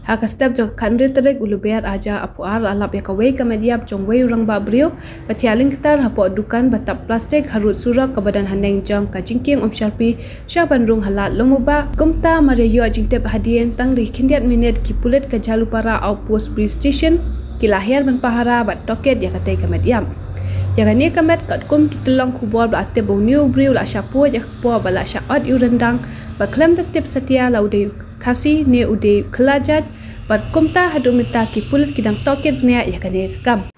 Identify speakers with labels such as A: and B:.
A: Hak step jok khandre terek uluber aja apuar alap yakawai kamediap jongwei urang ba brio patialing ketar hapo dukan batap plastik harut surak ke badan handeng jang kajingking Sharpi syaban rung halat lomoba kumta mareyo ajingtep hadien tang di kindiat minit kipulet ke jalupara au post police station kilahir menpahara bat toket yakatai kamediam. Yakani kamet kat kum kitelong kubor berate boniu brio la syapu jak po bala syaot yu rendang baklem tetep setia laude kasih ne ude kelajat bar kumta hadu minta kipulet kidang toket bnia yakani kam.